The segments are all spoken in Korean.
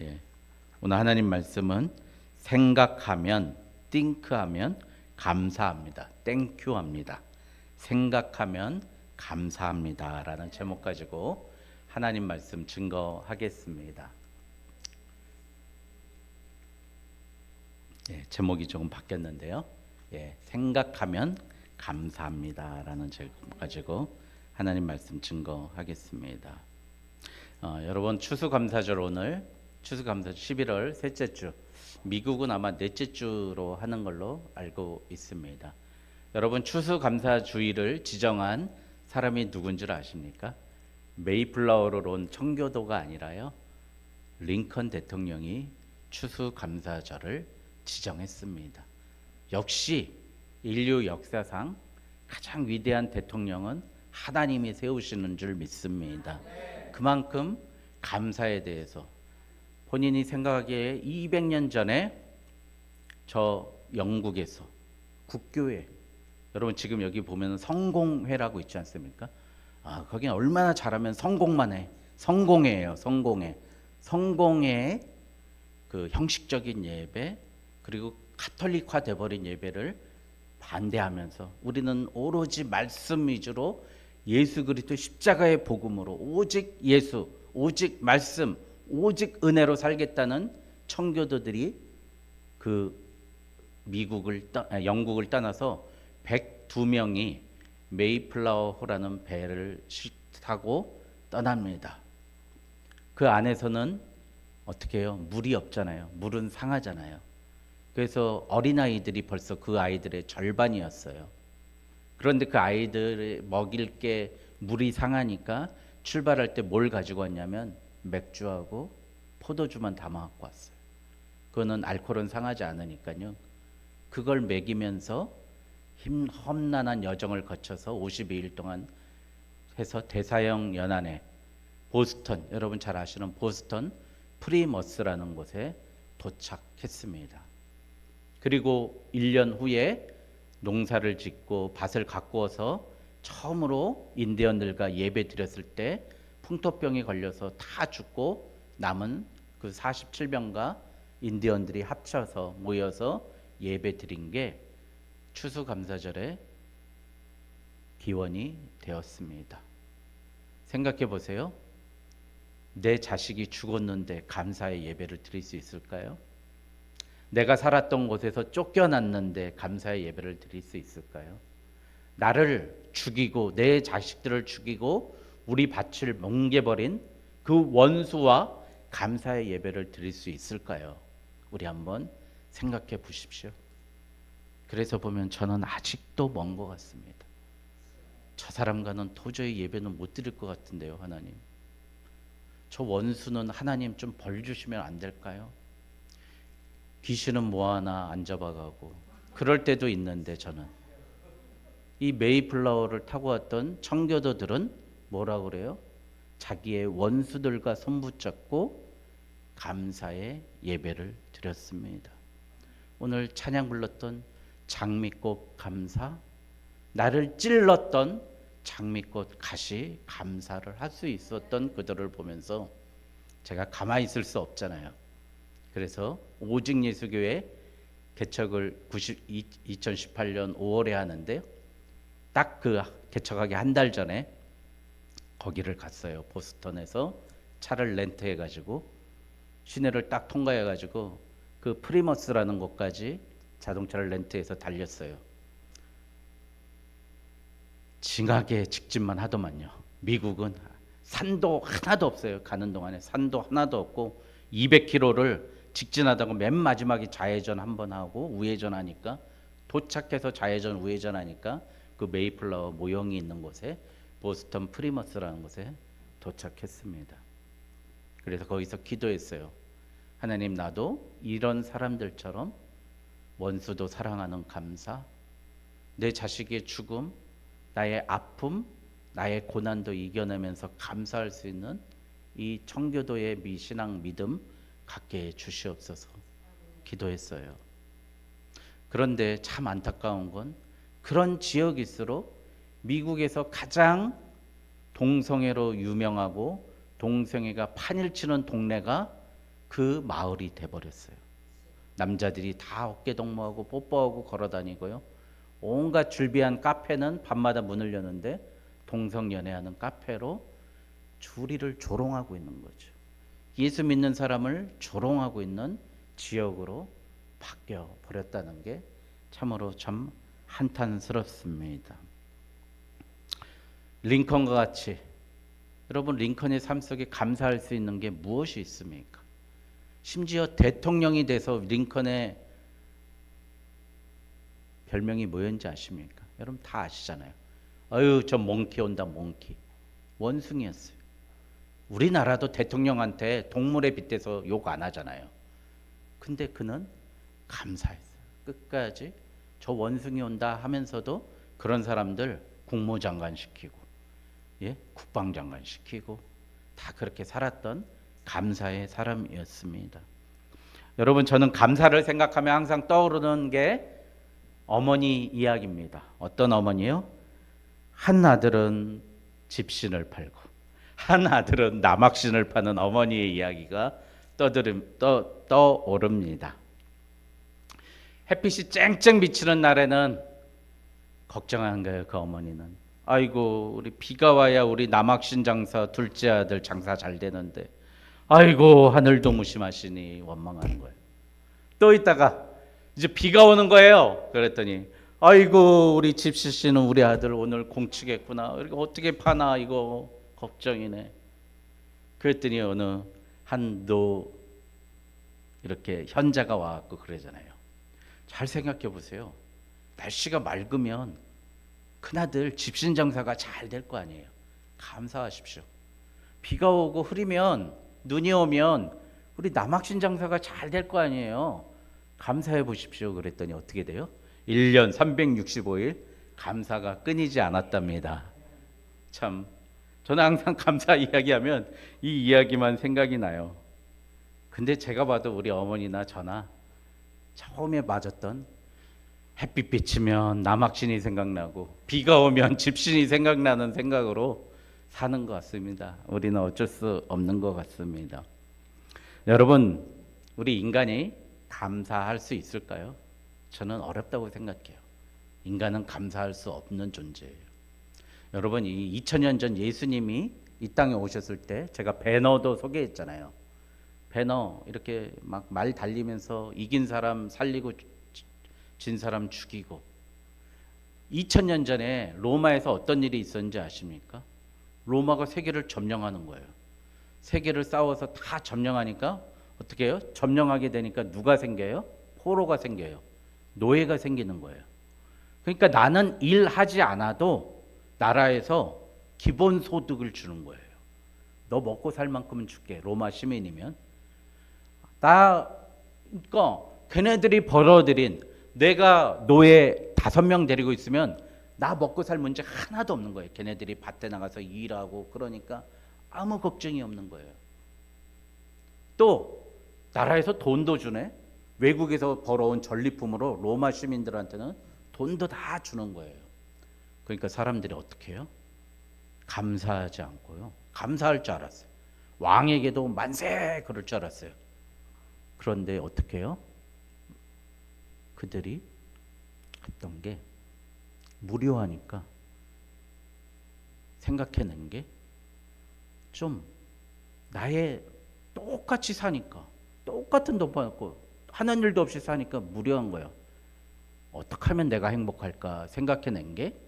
예. 오늘 하나님 말씀은 생각하면, think하면 감사합니다. 땡큐합니다. 생각하면 감사합니다라는 제목 가지고 하나님 말씀 증거하겠습니다. 예, 제목이 조금 바뀌었는데요. 예, 생각하면 감사합니다라는 제목 가지고 하나님 말씀 증거하겠습니다. 여러분 추수감사절 오늘 추수감사절 11월 셋째 주, 미국은 아마 넷째 주로 하는 걸로 알고 있습니다. 여러분 추수감사주의를 지정한 사람이 누군 줄 아십니까? 메이플라워로 온 청교도가 아니라요, 링컨 대통령이 추수감사절을 지정했습니다. 역시 인류 역사상 가장 위대한 대통령은 하나님이 세우시는 줄 믿습니다. 그만큼 감사에 대해서 본인이 생각하기에 200년 전에 저 영국에서 국교회, 여러분 지금 여기 보면 성공회라고 있지 않습니까? 거기는 얼마나 잘하면 성공만 해. 성공회예요. 성공회. 성공회의 그 형식적인 예배, 그리고 카톨릭화 돼버린 예배를 반대하면서 우리는 오로지 말씀 위주로 예수 그리스도 십자가의 복음으로 오직 예수, 오직 말씀, 오직 은혜로 살겠다는 청교도들이 그 영국을 떠나서 102명이 메이플라워호라는 배를 타고 떠납니다. 그 안에서는 어떻게 해요? 물이 없잖아요. 물은 상하잖아요. 그래서 어린아이들이 벌써 그 아이들의 절반이었어요. 그런데 그 아이들을 먹일 게 물이 상하니까 출발할 때 뭘 가지고 왔냐면 맥주하고 포도주만 담아 갖고 왔어요. 그거는 알코올은 상하지 않으니까요. 그걸 먹이면서 험난한 여정을 거쳐서 52일 동안 해서 대서양 연안에 보스턴, 여러분 잘 아시는 보스턴 프리머스라는 곳에 도착했습니다. 그리고 1년 후에 농사를 짓고 밭을 가꾸어서 처음으로 인디언들과 예배 드렸을 때 풍토병이 걸려서 다 죽고 남은 그 47명과 인디언들이 합쳐서 모여서 예배 드린 게 추수감사절의 기원이 되었습니다. 생각해 보세요. 내 자식이 죽었는데 감사의 예배를 드릴 수 있을까요? 내가 살았던 곳에서 쫓겨났는데 감사의 예배를 드릴 수 있을까요? 나를 죽이고 내 자식들을 죽이고 우리 밭을 멍개버린 그 원수와 감사의 예배를 드릴 수 있을까요? 우리 한번 생각해 보십시오. 그래서 보면 저는 아직도 먼 것 같습니다. 저 사람과는 도저히 예배는 못 드릴 것 같은데요. 하나님, 저 원수는 하나님 좀 벌 주시면 안 될까요? 귀신은 뭐하나 안 잡아가고 그럴 때도 있는데, 저는 이 메이플라워를 타고 왔던 청교도들은 뭐라고 그래요? 자기의 원수들과 손붙잡고 감사의 예배를 드렸습니다. 오늘 찬양 불렀던 장미꽃 감사, 나를 찔렀던 장미꽃 가시 감사를 할 수 있었던 그들을 보면서 제가 가만히 있을 수 없잖아요. 그래서 오직 예수교회 개척을 2018년 5월에 하는데 딱 그 개척하기 한 달 전에 거기를 갔어요. 보스턴에서 차를 렌트해가지고 시내를 딱 통과해가지고 그 프리머스라는 곳까지 자동차를 렌트해서 달렸어요. 징하게 직진만 하더만요. 미국은 산도 하나도 없어요. 가는 동안에 산도 하나도 없고 200km를 직진하다가 맨 마지막에 좌회전 한번 하고 우회전 하니까, 도착해서 좌회전 우회전 하니까 그 메이플라워 모형이 있는 곳에 보스턴 프리머스라는 곳에 도착했습니다. 그래서 거기서 기도했어요. 하나님, 나도 이런 사람들처럼 원수도 사랑하는 감사, 내 자식의 죽음, 나의 아픔, 나의 고난도 이겨내면서 감사할 수 있는 이 청교도의 신앙 믿음 갖게 해 주시옵소서 기도했어요. 그런데 참 안타까운 건 그런 지역일수록 미국에서 가장 동성애로 유명하고 동성애가 판일치는 동네가 그 마을이 돼버렸어요. 남자들이 다 어깨동무하고 뽀뽀하고 걸어다니고요. 온갖 줄비한 카페는 밤마다 문을 여는데 동성연애하는 카페로 주리를 조롱하고 있는 거죠. 예수 믿는 사람을 조롱하고 있는 지역으로 바뀌어 버렸다는 게 참으로 참 한탄스럽습니다. 링컨과 같이 여러분, 링컨의 삶 속에 감사할 수 있는 게 무엇이 있습니까? 심지어 대통령이 돼서 링컨의 별명이 뭐였는지 아십니까? 여러분 다 아시잖아요. 아유, 저 몽키 온다, 몽키. 원숭이였어요. 우리나라도 대통령한테 동물에 빗대서 욕 안 하잖아요. 근데 그는 감사했어요. 끝까지 저 원숭이 온다 하면서도 그런 사람들 국무장관 시키고, 예, 국방장관 시키고 다 그렇게 살았던 감사의 사람이었습니다. 여러분, 저는 감사를 생각하면 항상 떠오르는 게 어머니 이야기입니다. 어떤 어머니요? 한 아들은 집신을 팔고 한 아들은 남학신을 파는 어머니의 이야기가 떠오릅니다. 햇빛이 쨍쨍 비치는 날에는 걱정한 거예요. 그 어머니는. 아이고, 우리 비가 와야 우리 남학신 장사 둘째 아들 장사 잘 되는데 아이고, 하늘도 무심하시니 원망하는 거예요. 또 있다가 이제 비가 오는 거예요. 그랬더니 아이고, 우리 집시 씨는 우리 아들 오늘 공치겠구나. 이거 어떻게 파나, 이거 걱정이네. 그랬더니 어느 한도 이렇게 현자가 와갖고 그러잖아요. 잘 생각해 보세요. 날씨가 맑으면 큰아들 집신 장사가 잘 될 거 아니에요. 감사하십시오. 비가 오고 흐리면, 눈이 오면 우리 남학신 장사가 잘 될 거 아니에요. 감사해 보십시오. 그랬더니 어떻게 돼요? 1년 365일 감사가 끊이지 않았답니다. 참, 저는 항상 감사 이야기하면 이 이야기만 생각이 나요. 근데 제가 봐도 우리 어머니나 저나 처음에 맞았던 햇빛 비치면 남학신이 생각나고 비가 오면 집신이 생각나는 생각으로 사는 것 같습니다. 우리는 어쩔 수 없는 것 같습니다. 여러분, 우리 인간이 감사할 수 있을까요? 저는 어렵다고 생각해요. 인간은 감사할 수 없는 존재예요. 여러분, 이 2000년 전 예수님이 이 땅에 오셨을 때 제가 배너도 소개했잖아요. 배너 이렇게 막 말 달리면서 이긴 사람 살리고 진 사람 죽이고. 2000년 전에 로마에서 어떤 일이 있었는지 아십니까? 로마가 세계를 점령하는 거예요. 세계를 싸워서 다 점령하니까 어떻게 해요? 점령하게 되니까 누가 생겨요? 포로가 생겨요. 노예가 생기는 거예요. 그러니까 나는 일하지 않아도 나라에서 기본소득을 주는 거예요. 너 먹고 살 만큼은 줄게. 로마 시민이면. 그러니까 걔네들이 벌어들인, 내가 노예 5명 데리고 있으면 나 먹고 살 문제 하나도 없는 거예요. 걔네들이 밭에 나가서 일하고 그러니까 아무 걱정이 없는 거예요. 또 나라에서 돈도 주네. 외국에서 벌어온 전리품으로 로마 시민들한테는 돈도 다 주는 거예요. 그러니까 사람들이 어떻게 해요? 감사하지 않고요. 감사할 줄 알았어요. 왕에게도 만세 그럴 줄 알았어요. 그런데 어떻게 해요? 그들이 했던 게 무료하니까 생각해낸 게 좀 나의 똑같이 사니까 똑같은 돈 받고 하는 일도 없이 사니까 무료한 거예요. 어떻게 하면 내가 행복할까 생각해낸 게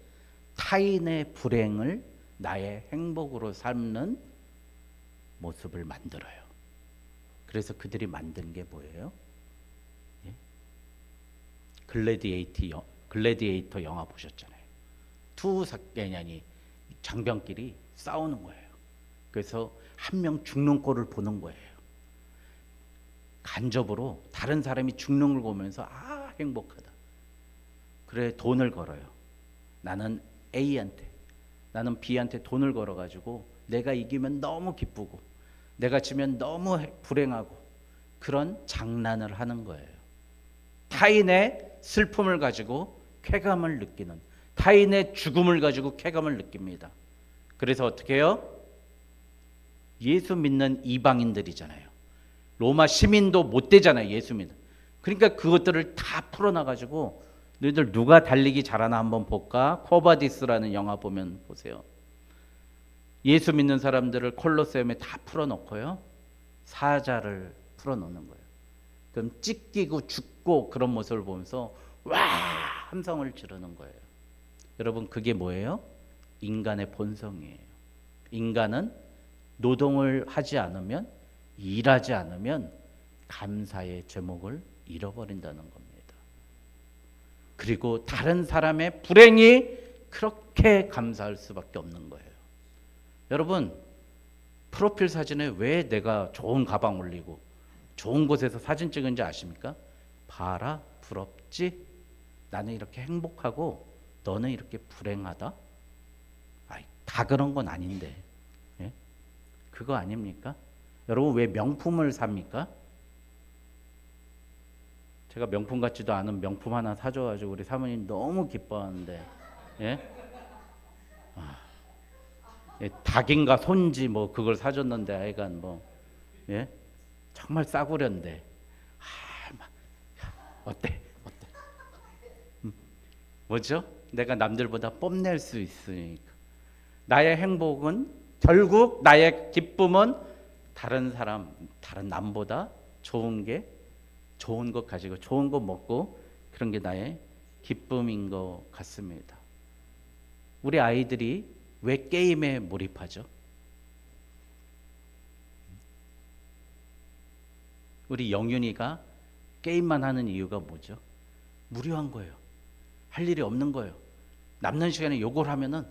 타인의 불행을 나의 행복으로 삼는 모습을 만들어요. 그래서 그들이 만든 게 뭐예요? 예? 글래디에이터 영화 보셨잖아요. 두 사개년이 장병끼리 싸우는 거예요. 그래서 한 명 죽는 꼴을 보는 거예요. 간접으로 다른 사람이 죽는 걸 보면서 아, 행복하다. 그래, 돈을 걸어요. 나는 A한테, 나는 B한테 돈을 걸어가지고 내가 이기면 너무 기쁘고 내가 지면 너무 불행하고 그런 장난을 하는 거예요. 타인의 슬픔을 가지고 쾌감을 느끼는, 타인의 죽음을 가지고 쾌감을 느낍니다. 그래서 어떻게 해요? 예수 믿는 이방인들이잖아요. 로마 시민도 못 되잖아요. 예수 믿어. 그러니까 그것들을 다 풀어놔가지고 너희들 누가 달리기 잘하나 한번 볼까? 코바디스라는 영화 보면 보세요. 예수 믿는 사람들을 콜로세움에 다 풀어놓고요. 사자를 풀어놓는 거예요. 그럼 찢기고 죽고 그런 모습을 보면서 와 함성을 지르는 거예요. 여러분 그게 뭐예요? 인간의 본성이에요. 인간은 노동을 하지 않으면 일하지 않으면 감사의 제목을 잃어버린다는 겁니다. 그리고 다른 사람의 불행이 그렇게 감사할 수밖에 없는 거예요. 여러분 프로필 사진에 왜 내가 좋은 가방 올리고 좋은 곳에서 사진 찍은지 아십니까? 봐라 부럽지? 나는 이렇게 행복하고 너는 이렇게 불행하다? 아이, 다 그런 건 아닌데 예? 그거 아닙니까? 여러분 왜 명품을 삽니까? 제가 명품 같지도 않은 명품 하나 사줘가지고 우리 사모님 너무 기뻐하는데 예? 예, 닭인가 손지 뭐 그걸 사줬는데 하여간 뭐 예? 정말 싸구려인데 어때? 뭐죠? 내가 남들보다 뽐낼 수 있으니까. 나의 행복은 결국 나의 기쁨은 다른 사람, 다른 남보다 좋은 것 가지고 좋은 거 먹고 그런 게 나의 기쁨인 것 같습니다. 우리 아이들이 왜 게임에 몰입하죠? 우리 영윤이가 게임만 하는 이유가 뭐죠? 무료한 거예요. 할 일이 없는 거예요. 남는 시간에 요걸 하면은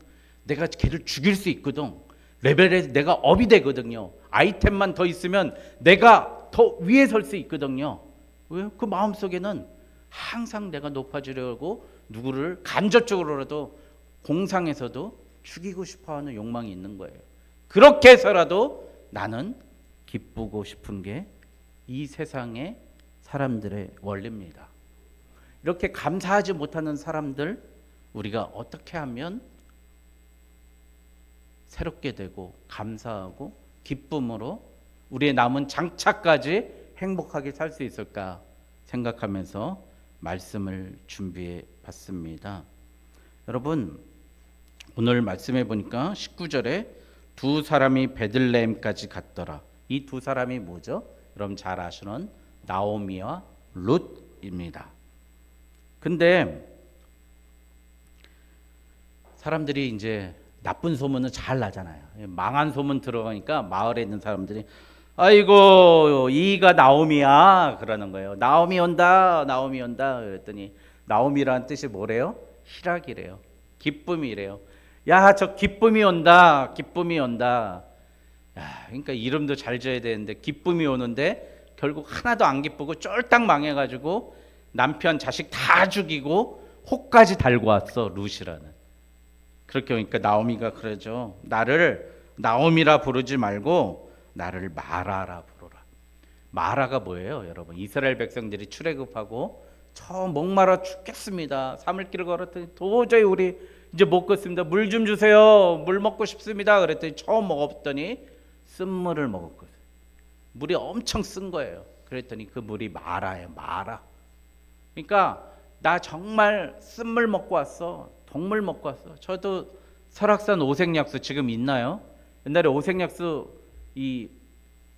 내가 걔를 죽일 수 있거든. 레벨에 내가 업이 되거든요. 아이템만 더 있으면 내가 더 위에 설 수 있거든요. 왜? 그 마음속에는 항상 내가 높아지려고 누구를 간접적으로라도 공상에서도 죽이고 싶어하는 욕망이 있는 거예요. 그렇게 해서라도 나는 기쁘고 싶은 게 이 세상의 사람들의 원리입니다. 이렇게 감사하지 못하는 사람들 우리가 어떻게 하면 새롭게 되고 감사하고 기쁨으로 우리의 남은 장차까지 행복하게 살 수 있을까 생각하면서 말씀을 준비해 봤습니다. 여러분 오늘 말씀해 보니까 19절에 두 사람이 베들레헴까지 갔더라. 이 두 사람이 뭐죠? 여러분 잘 아시는 나오미와 룻입니다. 근데 사람들이 이제 나쁜 소문은 잘 나잖아요. 망한 소문 들어가니까 마을에 있는 사람들이 아이고 이가 나오미야 그러는 거예요. 나오미 온다 나오미 온다 그랬더니 나오미라는 뜻이 뭐래요? 희락이래요. 기쁨이래요. 야 저 기쁨이 온다 기쁨이 온다. 야, 그러니까 이름도 잘 지어야 되는데 기쁨이 오는데 결국 하나도 안 기쁘고 쫄딱 망해가지고 남편 자식 다 죽이고 혹까지 달고 왔어. 룻이라는. 그렇게 하니까 나오미가 그러죠. 나를 나오미라 부르지 말고 나를 마라라 부르라. 마라가 뭐예요 여러분? 이스라엘 백성들이 출애굽하고 저 목마라 죽겠습니다. 3일길을 걸었더니 도저히 우리 이제 못 걷습니다. 물 좀 주세요. 물 먹고 싶습니다. 그랬더니 처음 먹었더니 쓴물을 먹었거든요. 물이 엄청 쓴 거예요. 그랬더니 그 물이 마라예요. 마라. 그러니까 나 정말 쓴물 먹고 왔어. 동물 먹고 왔어. 저도 설악산 오색약수 지금 있나요? 옛날에 오색약수 이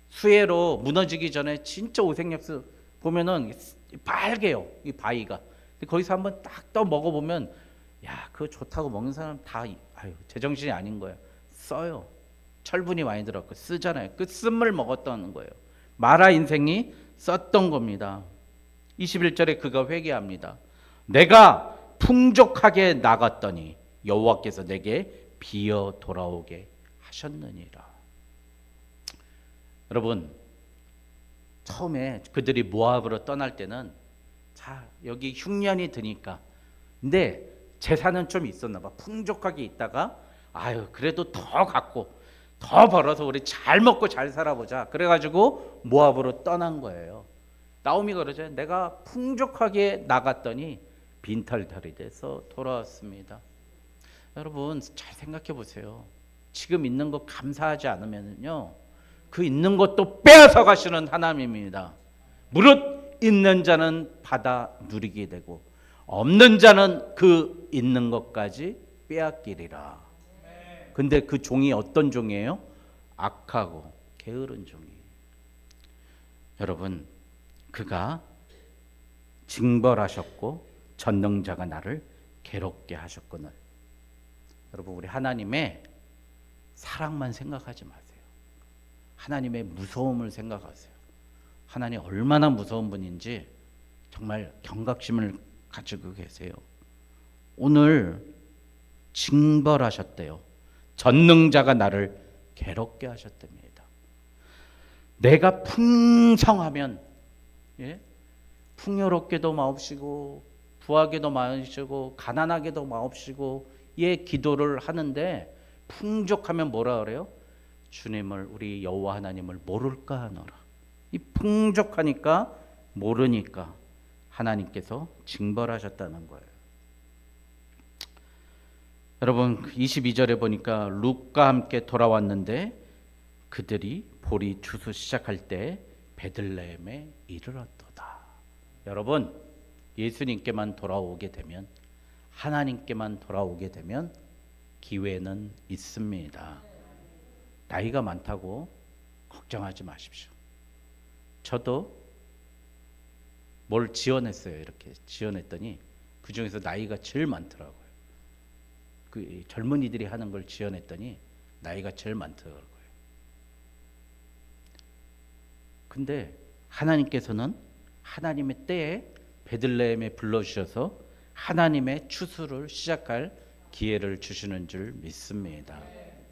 수해로 무너지기 전에 진짜 오색약수 보면은 빨개요. 이 바위가. 근데 거기서 한번 딱 떠 먹어보면 야 그거 좋다고 먹는 사람 다 아유 제정신이 아닌 거예요. 써요. 철분이 많이 들었고 쓰잖아요. 그 쓴물 먹었다는 거예요. 마라 인생이 썼던 겁니다. 21절에 그가 회개합니다. 내가 풍족하게 나갔더니 여호와께서 내게 비어 돌아오게 하셨느니라. 여러분 처음에 그들이 모압으로 떠날 때는 자 여기 흉년이 드니까 근데 재산은 좀 있었나 봐. 풍족하게 있다가 아유 그래도 더 갖고 더 벌어서 우리 잘 먹고 잘 살아보자. 그래가지고 모압으로 떠난 거예요. 나오미가 그러죠. 내가 풍족하게 나갔더니 빈털털이 돼서 돌아왔습니다. 여러분 잘 생각해 보세요. 지금 있는 거 감사하지 않으면요 그 있는 것도 빼앗아 가시는 하나님입니다. 무릇 있는 자는 받아 누리게 되고 없는 자는 그 있는 것까지 빼앗기리라. 근데 그 종이 어떤 종이에요? 악하고 게으른 종이에요. 여러분, 그가 징벌하셨고 전능자가 나를 괴롭게 하셨거늘. 여러분, 우리 하나님의 사랑만 생각하지 마세요. 하나님의 무서움을 생각하세요. 하나님 얼마나 무서운 분인지 정말 경각심을 가지고 계세요. 오늘 징벌하셨대요. 전능자가 나를 괴롭게 하셨답니다. 내가 풍성하면, 예? 풍요롭게도 마옵시고 부하게도 마옵시고 가난하게도 마옵시고 예, 기도를 하는데 풍족하면 뭐라 그래요? 주님을, 우리 여호와 하나님을 모를까 하노라. 이 풍족하니까 모르니까 하나님께서 징벌하셨다는 거예요. 여러분, 22절에 보니까 룻과 함께 돌아왔는데 그들이 보리 추수 시작할 때 베들레헴에 이르렀도다. 여러분, 예수님께만 돌아오게 되면, 하나님께만 돌아오게 되면 기회는 있습니다. 나이가 많다고 걱정하지 마십시오. 저도 뭘 지원했어요. 이렇게 지원했더니 그 중에서 나이가 제일 많더라고요. 그 젊은이들이 하는 걸 지원했더니 나이가 제일 많더라고요. 근데 하나님께서는 하나님의 때에 베들레헴에 불러주셔서 하나님의 추수를 시작할 기회를 주시는 줄 믿습니다.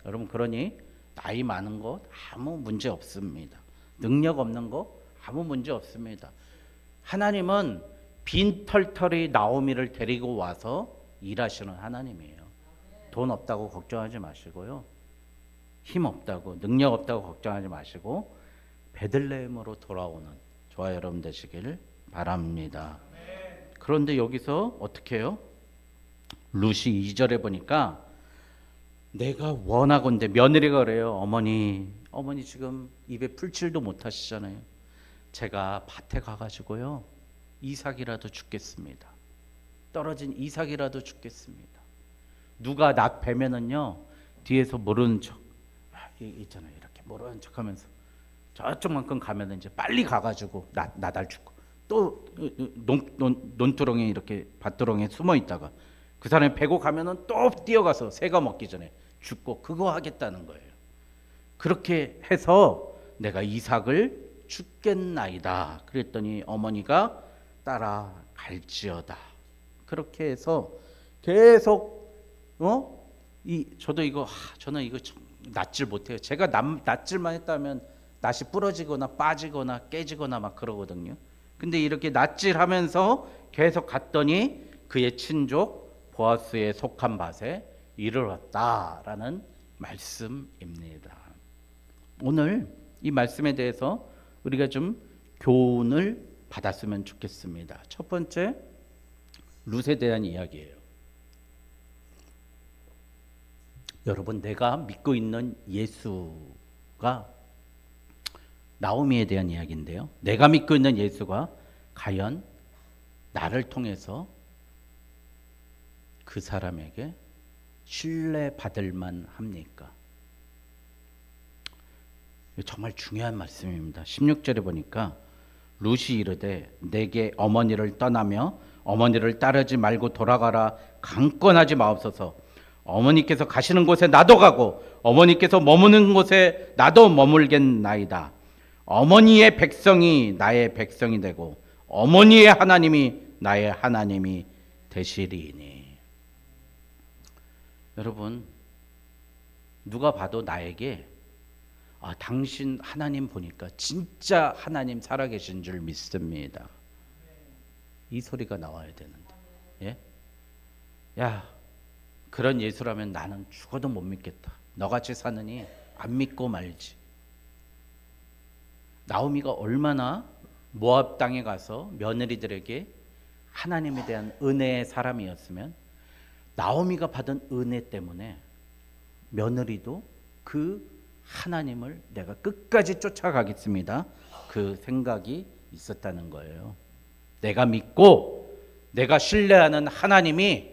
여러분, 그러니 나이 많은 것 아무 문제 없습니다. 능력 없는 거 아무 문제 없습니다. 하나님은 빈털털이 나오미를 데리고 와서 일하시는 하나님이에요. 돈 없다고 걱정하지 마시고요. 힘 없다고, 능력 없다고 걱정하지 마시고 베들레헴으로 돌아오는 저와 여러분 되시길 바랍니다. 그런데 여기서 어떻게 해요? 룻이 2절에 보니까 내가 원하건대, 며느리가 그래요. 어머니 지금 입에 풀칠도 못 하시잖아요. 제가 밭에 가가지고요 이삭이라도 죽겠습니다. 떨어진 이삭이라도 죽겠습니다. 누가 나 뵈면은요 뒤에서 모르는 척 있잖아요. 이렇게 모르는 척하면서 저쪽만큼 가면은 이제 빨리 가가지고 나달 죽고, 또 논두렁에 이렇게 밭두렁에 숨어 있다가 그 사람이 베고 가면은 또 뛰어가서 새가 먹기 전에 죽고, 그거 하겠다는 거예요. 그렇게 해서 내가 이삭을 죽겠나이다. 그랬더니 어머니가 따라갈지어다. 그렇게 해서 계속 저는 이거 낫질 못해요. 제가 낫질만 했다면 낫이 부러지거나 빠지거나 깨지거나 막 그러거든요. 근데 이렇게 낫질하면서 계속 갔더니 그의 친족 보아스에 속한 밭에 이르렀다라는 말씀입니다. 오늘 이 말씀에 대해서 우리가 좀 교훈을 받았으면 좋겠습니다. 첫 번째, 룻에 대한 이야기예요. 여러분, 내가 믿고 있는 예수가, 나오미에 대한 이야기인데요. 내가 믿고 있는 예수가 과연 나를 통해서 그 사람에게 신뢰받을 만합니까? 정말 중요한 말씀입니다. 16절에 보니까 룻이 이르되 내게 어머니를 떠나며 어머니를 따르지 말고 돌아가라. 강권하지 마옵소서. 어머니께서 가시는 곳에 나도 가고 어머니께서 머무는 곳에 나도 머물겠나이다. 어머니의 백성이 나의 백성이 되고 어머니의 하나님이 나의 하나님이 되시리니. 여러분, 누가 봐도 나에게 당신 하나님 보니까 진짜 하나님 살아계신 줄 믿습니다. 이 소리가 나와야 되는데, 예? 야, 그런 예수라면 나는 죽어도 못 믿겠다. 너같이 사느니 안 믿고 말지. 나오미가 얼마나 모압 땅에 가서 며느리들에게 하나님에 대한 은혜의 사람이었으면, 나오미가 받은 은혜 때문에 며느리도 그 하나님을 내가 끝까지 쫓아가겠습니다. 그 생각이 있었다는 거예요. 내가 믿고 내가 신뢰하는 하나님이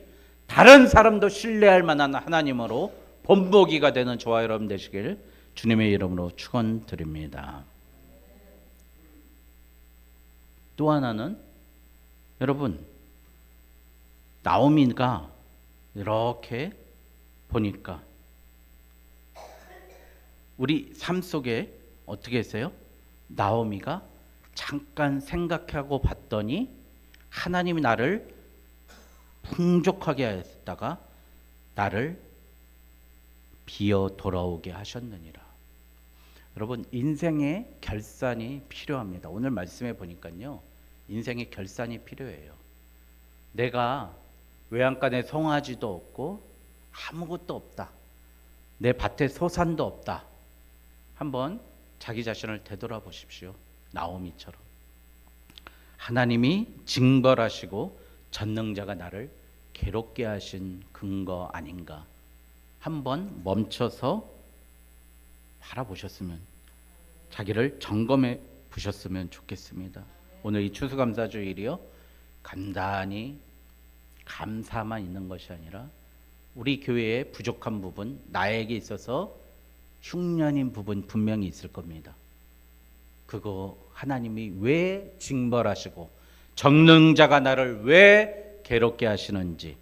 다른 사람도 신뢰할 만한 하나님으로 본보기가 되는 저와 여러분 되시길 주님의 이름으로 축원드립니다. 또 하나는 여러분, 나오미가 이렇게 보니까 우리 삶 속에 어떻게 했어요? 나오미가 잠깐 생각하고 봤더니 하나님이 나를 풍족하게 하였다가 나를 비어 돌아오게 하셨느니라. 여러분, 인생의 결산이 필요합니다. 오늘 말씀해 보니까요, 인생의 결산이 필요해요. 내가 외양간에 송아지도 없고 아무것도 없다, 내 밭에 소산도 없다. 한번 자기 자신을 되돌아보십시오. 나오미처럼 하나님이 징벌하시고 전능자가 나를 괴롭게 하신 근거 아닌가, 한번 멈춰서 바라보셨으면, 자기를 점검해 보셨으면 좋겠습니다. 오늘 이 추수감사주일이요, 간단히 감사만 있는 것이 아니라 우리 교회의 부족한 부분, 나에게 있어서 흉년인 부분 분명히 있을 겁니다. 그거 하나님이 왜 징벌하시고 전능자가 나를 왜 괴롭게 하시는지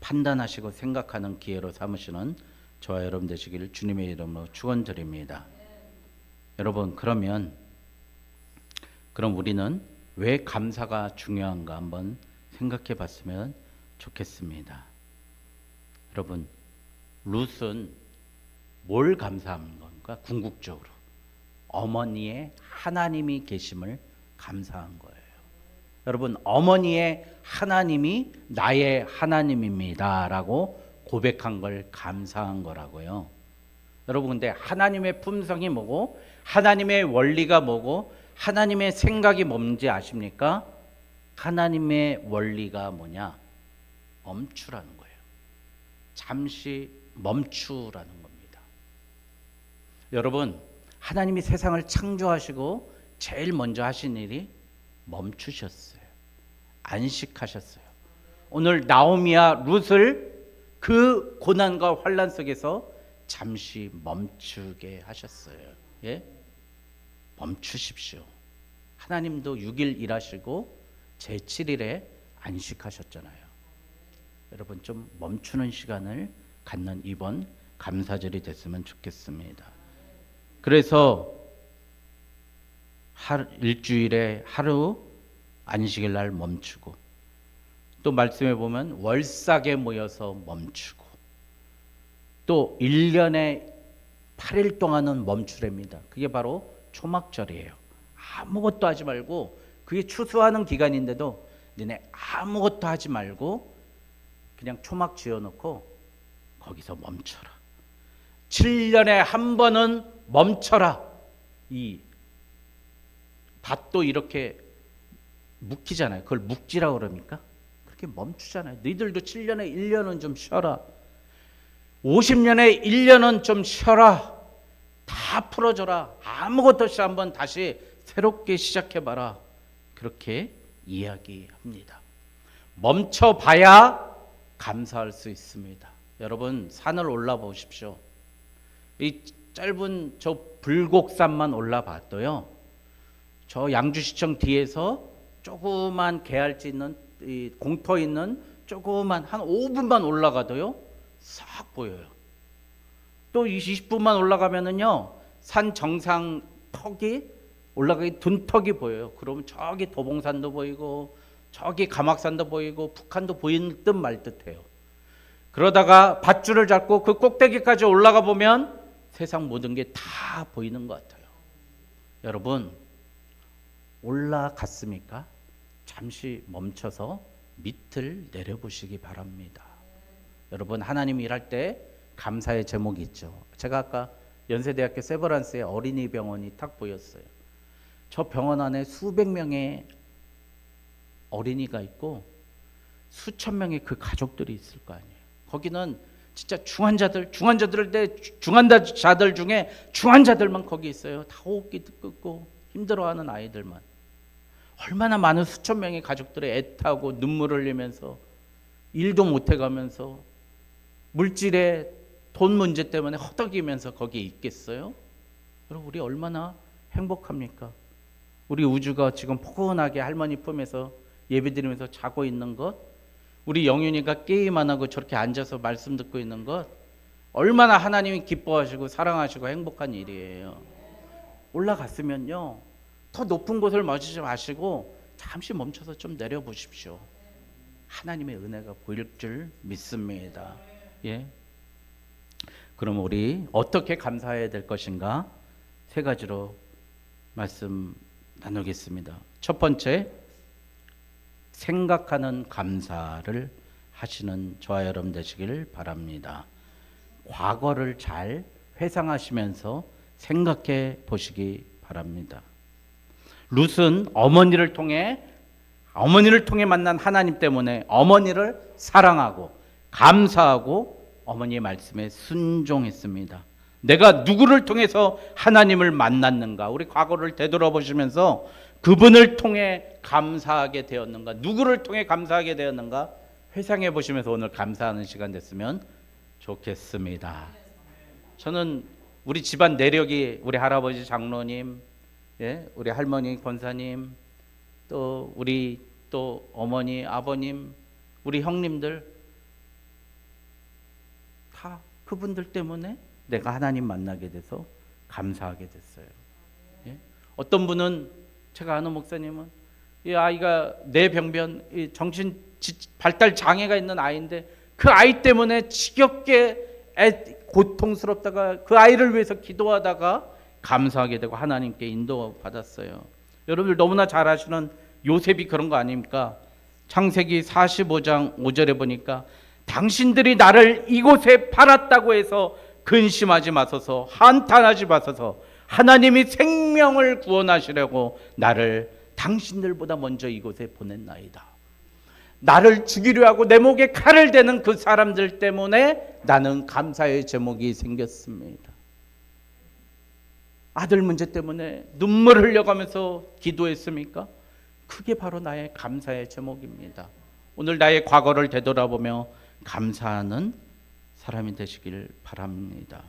판단하시고 생각하는 기회로 삼으시는 저와 여러분 되시기를 주님의 이름으로 축원드립니다. 여러분, 그럼 우리는 왜 감사가 중요한가 한번 생각해 봤으면 좋겠습니다. 여러분, 룻은 뭘 감사한 건가? 궁극적으로 어머니의 하나님이 계심을 감사한 거예요. 여러분, 어머니의 하나님이 나의 하나님입니다 라고 고백한 걸 감사한 거라고요. 여러분, 근데 하나님의 품성이 뭐고 하나님의 원리가 뭐고 하나님의 생각이 뭔지 아십니까? 하나님의 원리가 뭐냐? 멈추라는 거예요. 잠시 멈추라는 겁니다. 여러분, 하나님이 세상을 창조하시고 제일 먼저 하신 일이 멈추셨어요. 안식하셨어요. 오늘 나오미와 룻을 그 고난과 환난 속에서 잠시 멈추게 하셨어요. 예? 멈추십시오. 하나님도 6일 일하시고 제7일에 안식하셨잖아요. 여러분, 좀 멈추는 시간을 갖는 이번 감사절이 됐으면 좋겠습니다. 그래서 일주일에 하루 안식일 날 멈추고, 또 말씀해 보면 월삭에 모여서 멈추고, 또 1년에 8일 동안은 멈추랍니다. 그게 바로 초막절이에요. 아무것도 하지 말고, 그게 추수하는 기간인데도 너네 아무것도 하지 말고 그냥 초막 지어놓고 거기서 멈춰라. 7년에 한 번은 멈춰라. 이 밭도 이렇게 묵히잖아요. 그걸 묵지라고 그럽니까? 그렇게 멈추잖아요. 너희들도 7년에 1년은 좀 쉬어라. 50년에 1년은 좀 쉬어라. 다 풀어줘라. 아무것도 없이 한번 다시 새롭게 시작해봐라. 그렇게 이야기합니다. 멈춰봐야 감사할 수 있습니다. 여러분, 산을 올라보십시오. 이 짧은 저 불곡산만 올라봐도요, 저 양주시청 뒤에서 조그만 개알지 있는, 이 공터 있는 조그만 한 5분만 올라가도요 싹 보여요. 또 20분만 올라가면은요 산 정상 턱이 올라가기 둔턱이 보여요. 그러면 저기 도봉산도 보이고 저기 가막산도 보이고 북한도 보이는 듯 말 듯해요. 그러다가 밧줄을 잡고 그 꼭대기까지 올라가 보면 세상 모든 게 다 보이는 것 같아요. 여러분, 올라갔습니까? 잠시 멈춰서 밑을 내려보시기 바랍니다. 여러분, 하나님 일할 때 감사의 제목이 있죠. 제가 아까 연세대학교 세브란스의 어린이 병원이 딱 보였어요. 저 병원 안에 수백 명의 어린이가 있고 수천 명의 그 가족들이 있을 거 아니에요. 거기는 진짜 중환자들 중에 중환자들만 거기 있어요. 다 호흡기 끊고 힘들어하는 아이들만. 얼마나 많은 수천 명의 가족들이 애타고 눈물을 흘리면서 일도 못해가면서 물질의 돈 문제 때문에 허덕이면서 거기에 있겠어요? 여러분, 우리 얼마나 행복합니까? 우리 우주가 지금 포근하게 할머니 품에서 예배드리면서 자고 있는 것, 우리 영윤이가 게임 안 하고 저렇게 앉아서 말씀 듣고 있는 것, 얼마나 하나님이 기뻐하시고 사랑하시고 행복한 일이에요. 올라갔으면요, 더 높은 곳을 머지지 마시고 잠시 멈춰서 좀 내려보십시오. 하나님의 은혜가 보일 줄 믿습니다. 예. 그럼 우리 어떻게 감사해야 될 것인가? 세 가지로 말씀 나누겠습니다. 첫 번째, 생각하는 감사를 하시는 저와 여러분 되시길 바랍니다. 과거를 잘 회상하시면서 생각해 보시기 바랍니다. 룻은 어머니를 통해 만난 하나님 때문에 어머니를 사랑하고 감사하고 어머니의 말씀에 순종했습니다. 내가 누구를 통해서 하나님을 만났는가? 우리 과거를 되돌아보시면서 그분을 통해 감사하게 되었는가? 누구를 통해 감사하게 되었는가? 회상해 보시면서 오늘 감사하는 시간 됐으면 좋겠습니다. 저는 우리 집안 내력이 우리 할아버지 장로님, 예, 우리 할머니 권사님, 또 우리 또 어머니, 아버님, 우리 형님들 다 그분들 때문에 내가 하나님 만나게 돼서 감사하게 됐어요. 예? 어떤 분은 제가 아는 목사님은 이 아이가 뇌병변, 정신 발달 장애가 있는 아이인데 그 아이 때문에 지겹게 고통스럽다가 그 아이를 위해서 기도하다가 감사하게 되고 하나님께 인도받았어요. 여러분들 너무나 잘 아시는 요셉이 그런 거 아닙니까? 창세기 45장 5절에 보니까 당신들이 나를 이곳에 팔았다고 해서 근심하지 마소서, 한탄하지 마소서. 하나님이 생명을 구원하시려고 나를 당신들보다 먼저 이곳에 보냈나이다. 나를 죽이려 하고 내 목에 칼을 대는 그 사람들 때문에 나는 감사의 제목이 생겼습니다. 아들 문제 때문에 눈물 흘려가면서 기도했습니까? 그게 바로 나의 감사의 제목입니다. 오늘 나의 과거를 되돌아보며 감사하는 사람이 되시길 바랍니다.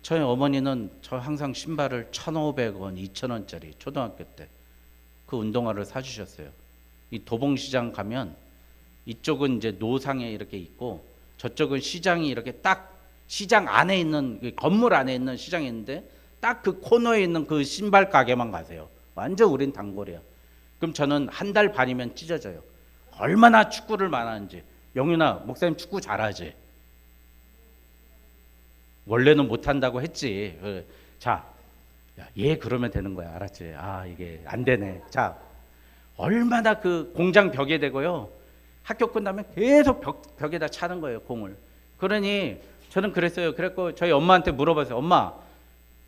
저희 어머니는 저 항상 신발을 1,500원, 2,000원짜리 초등학교 때 그 운동화를 사주셨어요. 이 도봉시장 가면 이쪽은 이제 노상에 이렇게 있고 저쪽은 시장이 이렇게 딱 시장 안에 있는 건물 안에 있는 시장이 있는데 딱 그 코너에 있는 그 신발 가게만 가세요. 완전 우린 단골이야. 그럼 저는 한 달 반이면 찢어져요. 얼마나 축구를 많아하는지. 영윤아, 목사님 축구 잘하지? 원래는 못한다고 했지. 자, 얘 그러면 되는 거야. 알았지? 아, 이게 안 되네. 자, 얼마나 그 공장 벽에 대고요. 학교 끝나면 계속 벽에다 차는 거예요, 공을. 그러니 저는 그랬어요. 그랬고 저희 엄마한테 물어봤어요. 엄마,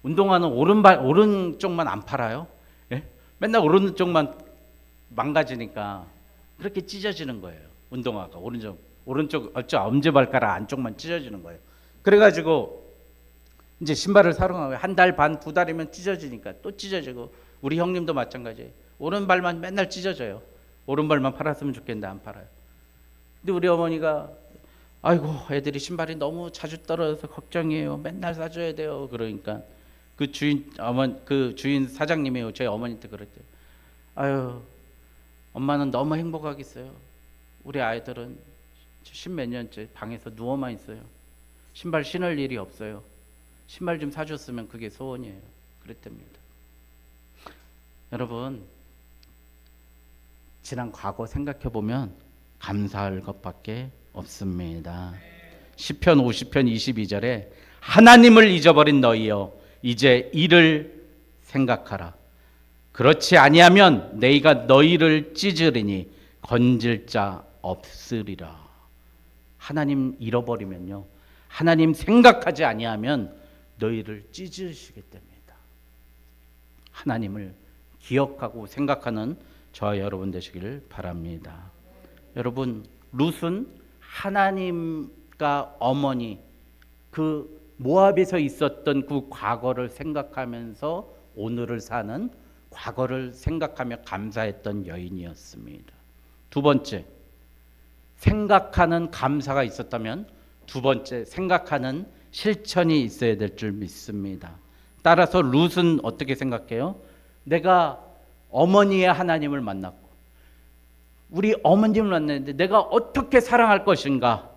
운동화는 오른쪽만 안 팔아요? 예? 맨날 오른쪽만 망가지니까 그렇게 찢어지는 거예요. 운동화가 오른쪽 엄지발가락 안쪽만 찢어지는 거예요. 그래가지고 이제 신발을 사러 가고 한 달 반, 두 달이면 찢어지니까 또 찢어지고 우리 형님도 마찬가지예요. 오른발만 맨날 찢어져요. 오른발만 팔았으면 좋겠는데 안 팔아요. 근데 우리 어머니가 아이고 애들이 신발이 너무 자주 떨어져서 걱정이에요. 맨날 사줘야 돼요. 그러니까 그 주인 사장님이요. 저희 어머니한테 그랬대요. 아유, 엄마는 너무 행복하겠어요. 우리 아이들은 십몇 년째 방에서 누워만 있어요. 신발 신을 일이 없어요. 신발 좀 사줬으면 그게 소원이에요. 그랬답니다. 여러분, 지난 과거 생각해 보면 감사할 것밖에 없습니다. 시편 50편 22절에 하나님을 잊어버린 너희여 이제 이를 생각하라. 그렇지 아니하면 너희가 너희를 찢으리니 건질 자 없으리라. 하나님 잃어버리면요, 하나님 생각하지 아니하면 너희를 찢으시겠답니다. 하나님을 기억하고 생각하는 저와 여러분 되시기를 바랍니다. 여러분, 룻은 하나님과 어머니, 그 모압에서 있었던 그 과거를 생각하면서 오늘을 사는, 과거를 생각하며 감사했던 여인이었습니다. 두 번째, 생각하는 감사가 있었다면 두 번째, 생각하는 실천이 있어야 될 줄 믿습니다. 따라서 룻은 어떻게 생각해요? 내가 어머니의 하나님을 만났고 우리 어머님을 만났는데 내가 어떻게 사랑할 것인가?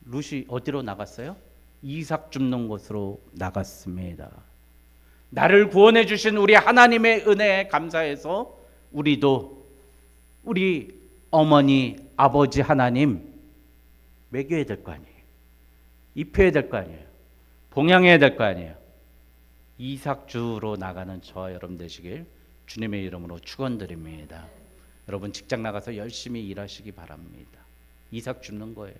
룻이 어디로 나갔어요? 이삭 줍는 곳으로 나갔습니다. 나를 구원해 주신 우리 하나님의 은혜에 감사해서 우리도 우리 어머니, 아버지 하나님 먹여야 될 거 아니에요. 입혀야 될 거 아니에요. 봉양해야 될 거 아니에요. 이삭 주로 나가는 저와 여러분 되시길 주님의 이름으로 축원드립니다. 여러분 직장 나가서 열심히 일하시기 바랍니다. 이삭 줍는 거예요.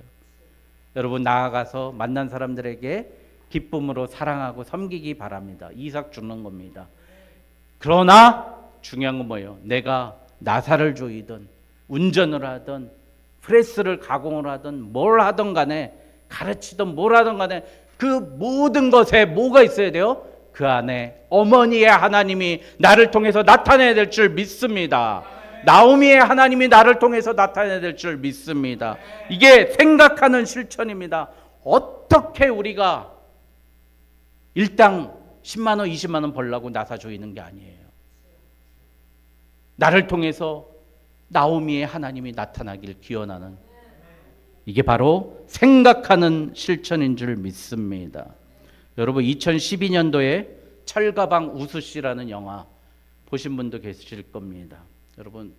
여러분 나아가서 만난 사람들에게 기쁨으로 사랑하고 섬기기 바랍니다. 이삭 줍는 겁니다. 그러나 중요한 건 뭐예요? 내가 나사를 조이든 운전을 하든 프레스를 가공을 하든 뭘 하든 간에 가르치든 뭘 하든 간에 그 모든 것에 뭐가 있어야 돼요? 그 안에 어머니의 하나님이 나를 통해서 나타내야 될 줄 믿습니다. 나오미의 하나님이 나를 통해서 나타내야 될 줄 믿습니다. 이게 생각하는 실천입니다. 어떻게 우리가 일당 10만 원, 20만 원 벌려고 나사 조이는 게 아니에요. 나를 통해서 나오미의 하나님이 나타나길 기원하는, 이게 바로 생각하는 실천인 줄 믿습니다. 여러분 2012년도에 철가방 우수씨라는 영화 보신 분도 계실 겁니다. 여러분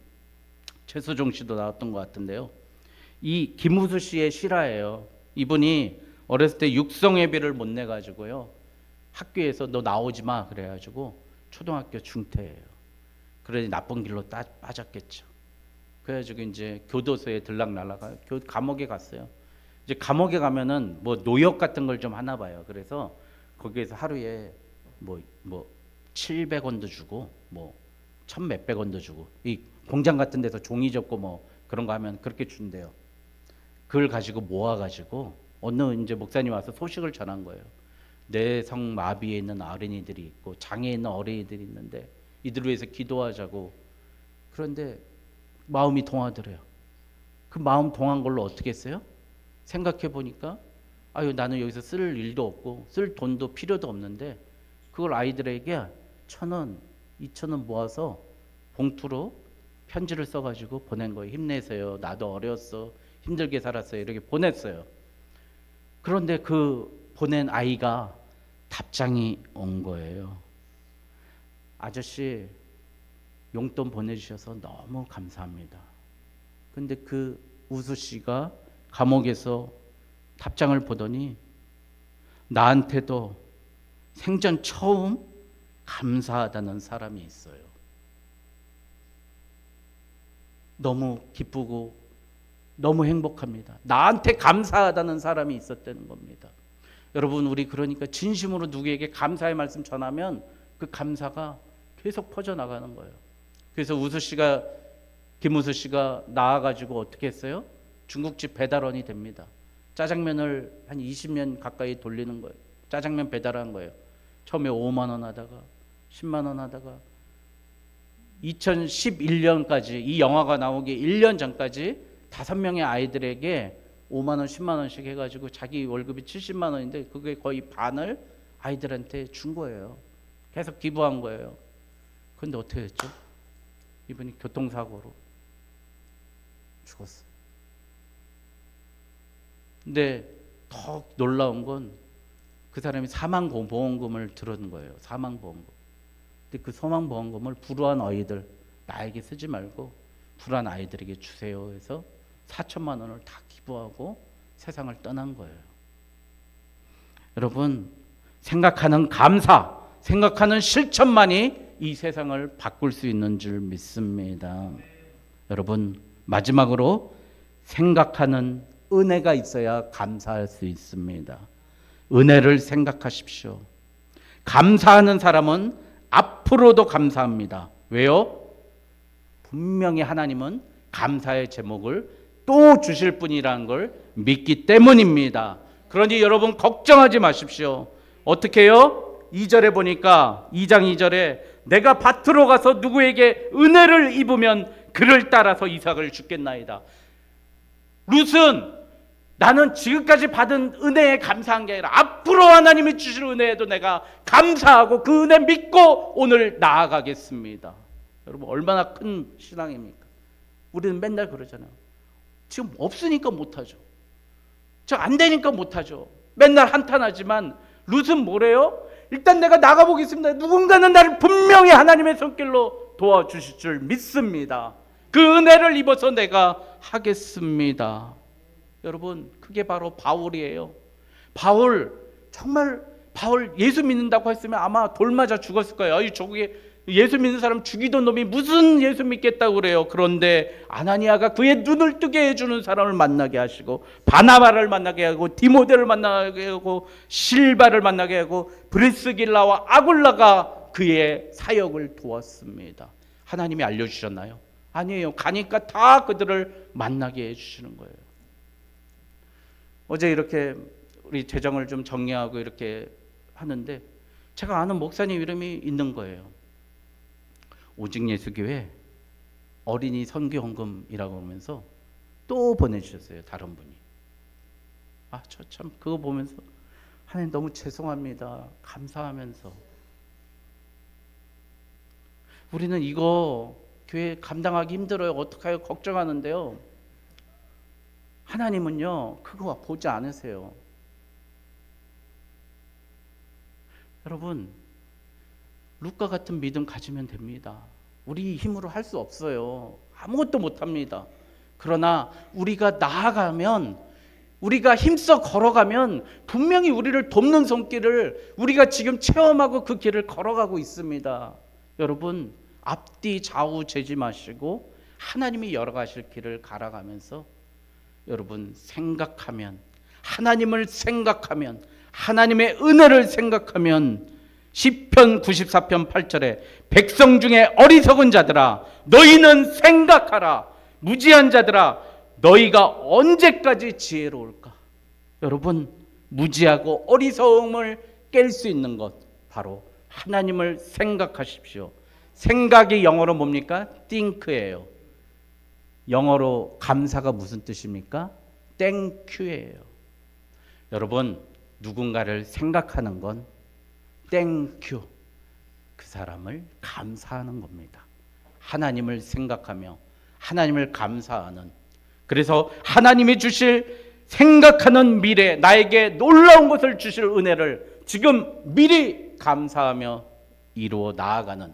최수종 씨도 나왔던 것 같은데요. 이 김우수 씨의 실화예요. 이분이 어렸을 때 육성예비를 못 내가지고요, 학교에서 너 나오지 마 그래가지고 초등학교 중퇴예요. 그러니 나쁜 길로 빠졌겠죠. 그래가지고 이제 교도소에 들락날락 감옥에 갔어요. 이제 감옥에 가면은 뭐 노역 같은 걸 좀 하나 봐요. 그래서 거기에서 하루에 뭐 700원도 주고 뭐 1,몇백 원도 주고, 이 공장 같은 데서 종이 접고 뭐 그런 거 하면 그렇게 준대요. 그걸 가지고 모아가지고 어느 이제 목사님 와서 소식을 전한 거예요. 뇌성 마비에 있는 어린이들이 있고 장애에 있는 어린이들이 있는데 이들 위해서 기도하자고. 그런데 마음이 동하더래요. 그 마음 동한 걸로 어떻게 했어요? 생각해 보니까 아유 나는 여기서 쓸 일도 없고 쓸 돈도 필요도 없는데 그걸 아이들에게 1,000원, 2,000원 모아서 봉투로 편지를 써가지고 보낸 거예요. 힘내세요. 나도 어렸어. 힘들게 살았어요. 이렇게 보냈어요. 그런데 그 보낸 아이가 답장이 온 거예요. 아저씨 용돈 보내주셔서 너무 감사합니다. 근데 그 우수 씨가 감옥에서 답장을 보더니 나한테도 생전 처음 감사하다는 사람이 있어요. 너무 기쁘고 너무 행복합니다. 나한테 감사하다는 사람이 있었다는 겁니다. 여러분 우리 그러니까 진심으로 누구에게 감사의 말씀 전하면 그 감사가 계속 퍼져나가는 거예요. 그래서 김우수 씨가 나와가지고 어떻게 했어요? 중국집 배달원이 됩니다. 짜장면을 한 20년 가까이 돌리는 거예요. 짜장면 배달한 거예요. 처음에 5만 원 하다가 10만 원 하다가 2011년까지 이 영화가 나오기 1년 전까지 5명의 아이들에게 5만 원, 10만 원씩 해가지고 자기 월급이 70만 원인데 그게 거의 반을 아이들한테 준 거예요. 계속 기부한 거예요. 그런데 어떻게 됐죠? 이분이 교통사고로 죽었어요. 근데 더 놀라운 건 그 사람이 사망보험금을 들은 거예요. 사망보험금. 근데 그 사망보험금을 불우한 아이들, 나에게 쓰지 말고 불우한 아이들에게 주세요 해서 4천만 원을 다 기부하고 세상을 떠난 거예요. 여러분 생각하는 감사, 생각하는 실천만이 이 세상을 바꿀 수 있는 줄 믿습니다. 여러분 마지막으로 생각하는 은혜가 있어야 감사할 수 있습니다. 은혜를 생각하십시오. 감사하는 사람은 앞으로도 감사합니다. 왜요? 분명히 하나님은 감사의 제목을 또 주실 분이라는 걸 믿기 때문입니다. 그러니 여러분 걱정하지 마십시오. 어떻게 해요? 2절에 보니까 2장 2절에 내가 밭으로 가서 누구에게 은혜를 입으면 그를 따라서 이삭을 주겠나이다. 룻은 나는 지금까지 받은 은혜에 감사한 게 아니라 앞으로 하나님이 주실 은혜에도 내가 감사하고 그 은혜 믿고 오늘 나아가겠습니다. 여러분 얼마나 큰 신앙입니까? 우리는 맨날 그러잖아요. 지금 없으니까 못하죠. 저 안 되니까 못하죠. 맨날 한탄하지만 룻은 뭐래요? 일단 내가 나가보겠습니다. 누군가는 나를 분명히 하나님의 손길로 도와주실 줄 믿습니다. 그 은혜를 입어서 내가 하겠습니다. 여러분 그게 바로 바울이에요. 바울 예수 믿는다고 했으면 아마 돌 맞아 죽었을 거예요. 저게 예수 믿는 사람 죽이던 놈이 무슨 예수 믿겠다고 그래요. 그런데 아나니아가 그의 눈을 뜨게 해주는 사람을 만나게 하시고 바나바를 만나게 하고 디모데를 만나게 하고 실바를 만나게 하고 브리스길라와 아굴라가 그의 사역을 도왔습니다. 하나님이 알려주셨나요? 아니에요. 가니까 다 그들을 만나게 해주시는 거예요. 어제 이렇게 우리 재정을 좀 정리하고 이렇게 하는데 제가 아는 목사님 이름이 있는 거예요. 오직 예수교회 어린이 선교헌금이라고 하면서 또 보내주셨어요. 다른 분이. 저 참 그거 보면서 하나님 너무 죄송합니다. 감사하면서 우리는 이거 교회 감당하기 힘들어요. 어떡해요? 걱정하는데요. 하나님은요 그거 보지 않으세요. 여러분 룻과 같은 믿음 가지면 됩니다. 우리 힘으로 할 수 없어요. 아무것도 못합니다. 그러나 우리가 나아가면 우리가 힘써 걸어가면 분명히 우리를 돕는 손길을 우리가 지금 체험하고 그 길을 걸어가고 있습니다. 여러분 앞뒤 좌우 재지 마시고 하나님이 열어가실 길을 갈아가면서 여러분 생각하면 하나님을 생각하면 하나님의 은혜를 생각하면 시편 94편 8절에 백성 중에 어리석은 자들아 너희는 생각하라. 무지한 자들아 너희가 언제까지 지혜로울까? 여러분 무지하고 어리석음을 깰 수 있는 것 바로 하나님을 생각하십시오. 생각이 영어로 뭡니까? think예요. 영어로 감사가 무슨 뜻입니까? 땡큐예요. 여러분 누군가를 생각하는 건 땡큐, 그 사람을 감사하는 겁니다. 하나님을 생각하며 하나님을 감사하는, 그래서 하나님이 주실 생각하는 미래, 나에게 놀라운 것을 주실 은혜를 지금 미리 감사하며 이루어 나아가는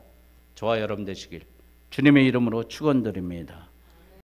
저와 여러분 되시길 주님의 이름으로 축원드립니다.